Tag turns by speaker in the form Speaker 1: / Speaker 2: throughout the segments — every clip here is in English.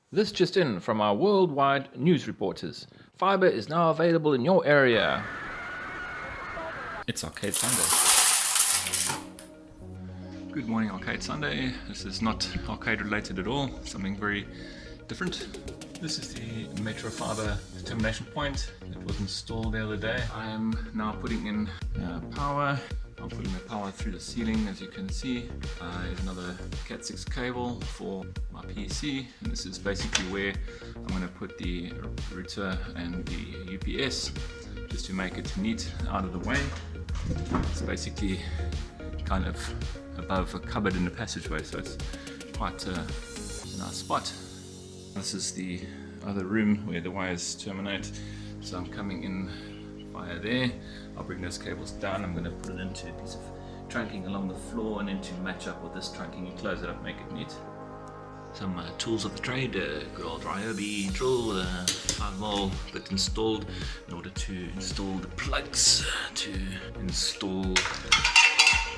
Speaker 1: This just in from our worldwide news reporters. Fibre is now available in your area. It's Arcade Sunday. Good morning, Arcade Sunday. This is not arcade related at all, something very different. This is the Metro Fibre termination point. It was installed the other day. I am now putting in power. I'm putting the power through the ceiling, as you can see. There's another Cat6 cable for my PC, and this is basically where I'm going to put the router and the UPS, just to make it neat out of the way. It's basically kind of above a cupboard in the passageway, so it's quite a nice spot. This is the other room where the wires terminate, so I'm coming in via there. I'll bring those cables down. I'm going to put it into a piece of trunking along the floor, and then to match up with this trunking, you close it up, make it neat. Some tools of the trade, good old Ryobi drill with a 5mm bit installed in order to install the plugs, to install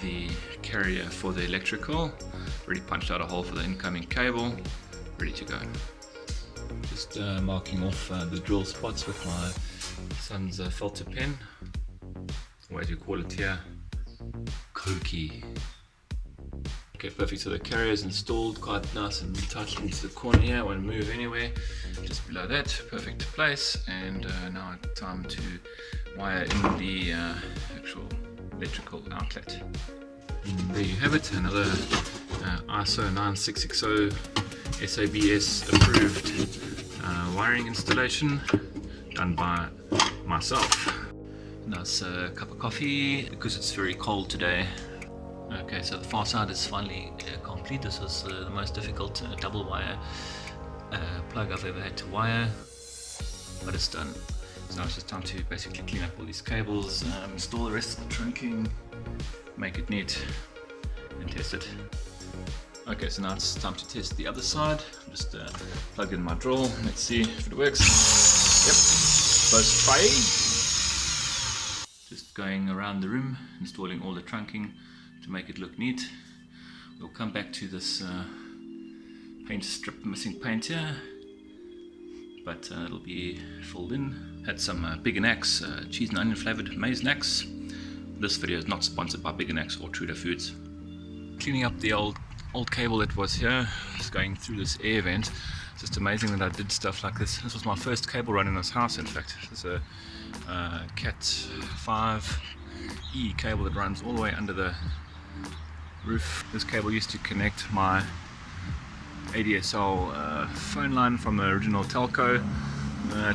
Speaker 1: the carrier for the electrical. Already punched out a hole for the incoming cable, ready to go. Just marking off the drill spots with my son's filter pen, or as you call it here, Koki. Okay, perfect. So the carrier is installed quite nice and tightly into the corner here. I won't move anywhere. Just below that, perfect place. And now it's time to wire in the actual electrical outlet. And there you have it, another ISO 9660 SABS approved wiring installation done by myself. Nice cup of coffee because it's very cold today. Okay, so the far side is finally complete. This was the most difficult double wire plug I've ever had to wire, but it's done. So now it's just time to basically clean up all these cables, install the rest of the trunking, make it neat, and test it. Okay, so now it's time to test the other side. Just plug in my drill. Let's see if it works. Yep, first try. Just going around the room, installing all the trunking to make it look neat. We'll come back to this paint strip, missing paint here, but it'll be filled in. Had some Big & Axe cheese and onion flavored maize snacks. This video is not sponsored by Big & Axe or Trudeau Foods. Cleaning up the old cable that was here, just going through this air vent. It's just amazing that I did stuff like this. This was my first cable run in this house, in fact. This is a Cat5E cable that runs all the way under the roof. This cable used to connect my ADSL phone line from the original telco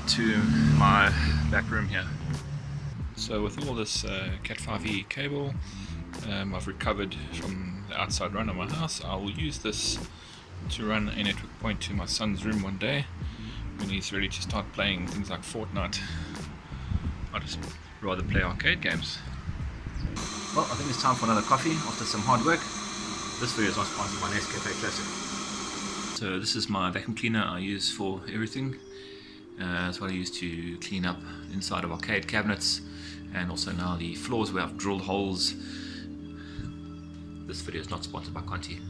Speaker 1: to my back room here. So with all this Cat5E cable, I've recovered from the outside run of my house. I will use this to run a network point to my son's room one day when he's ready to start playing things like Fortnite. I'd just rather play arcade games. Well, I think it's time for another coffee after some hard work. This video is not sponsored by Nescafe Classic. So this is my vacuum cleaner I use for everything. That's what I use to clean up inside of arcade cabinets, and also now the floors where I've drilled holes. This video is not sponsored by Conti.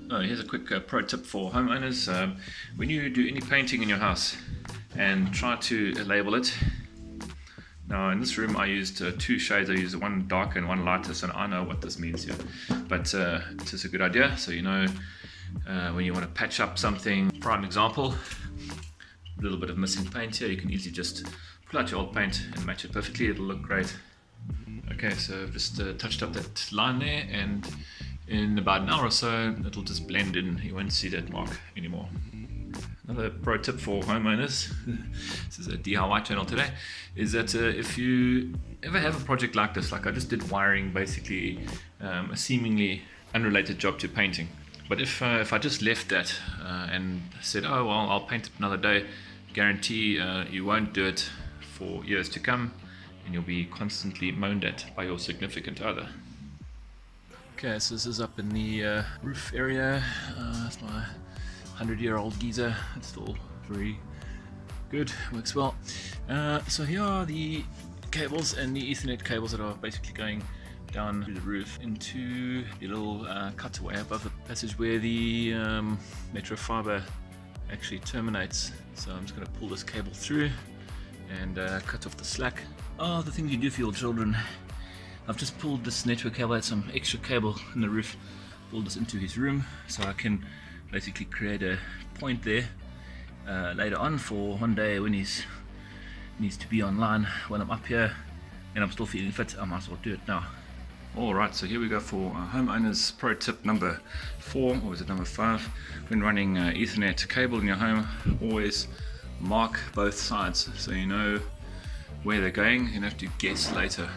Speaker 1: Here's a quick pro tip for homeowners. When you do any painting in your house, and try to label it. Now in this room I used two shades. I used one darker and one lighter, so I know what this means here. But it's just a good idea, so you know when you want to patch up something. Prime example, a little bit of missing paint here. You can easily just pull out your old paint and match it perfectly. It'll look great. Okay, so I've just touched up that line there, and in about an hour or so it'll just blend in. You won't see that mark anymore. Another pro tip for homeowners, this is a DIY channel today, is that if you ever have a project like this, like I just did wiring, basically a seemingly unrelated job to painting, but if I just left that and said, oh well, I'll paint it another day, guarantee you won't do it for years to come, and you'll be constantly moaned at by your significant other. Okay, so this is up in the roof area. It's my 100-year-old geyser. It's still very good, works well. So here are the cables and the Ethernet cables that are basically going down through the roof into the little cutaway above the passage where the Metro Fibre actually terminates. So I'm just going to pull this cable through and cut off the slack. Oh, the things you do for your children. I've just pulled this network cable, I had some extra cable in the roof, pulled this into his room so I can basically create a point there later on for one day when he needs to be online. When I'm up here and I'm still feeling fit, I might as well do it now. Alright, so here we go for homeowners pro tip number 4, or is it number 5? When running Ethernet cable in your home, always mark both sides so you know where they're going. You don't have to guess later.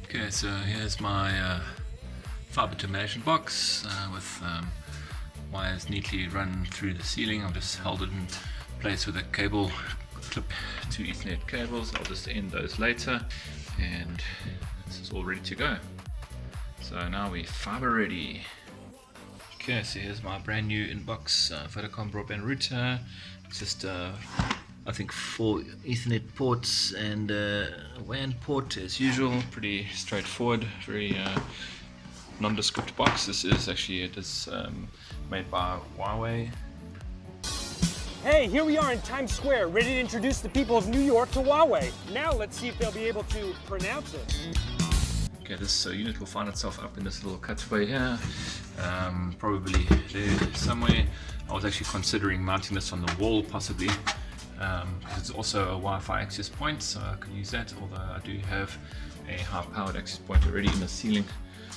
Speaker 1: Okay, so here's my fiber termination box with wires neatly run through the ceiling. I've just held it in place with a cable clip, 2 Ethernet cables. I'll just end those later, and this is all ready to go. So now we're fiber ready. Okay, so here's my brand new inbox Vodacom broadband router. It's just I think 4 Ethernet ports and a WAN port as usual. Pretty straightforward, very nondescript box. This is actually made by Huawei.
Speaker 2: Hey, here we are in Times Square, ready to introduce the people of New York to Huawei. Now let's see if they'll be able to pronounce it.
Speaker 1: Okay, this unit will find itself up in this little cutaway here, probably there somewhere. I was actually considering mounting this on the wall possibly, because it's also a Wi-Fi access point, so I can use that, although I do have a high-powered access point already in the ceiling,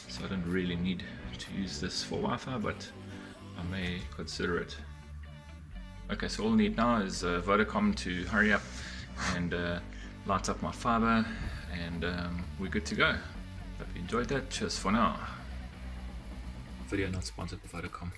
Speaker 1: so I don't really need to use this for Wi-Fi, but I may consider it. Okay, so all I need now is Vodacom to hurry up and light up my fiber, and we're good to go. Hope you enjoyed that. Cheers for now. Video not sponsored by Vodacom.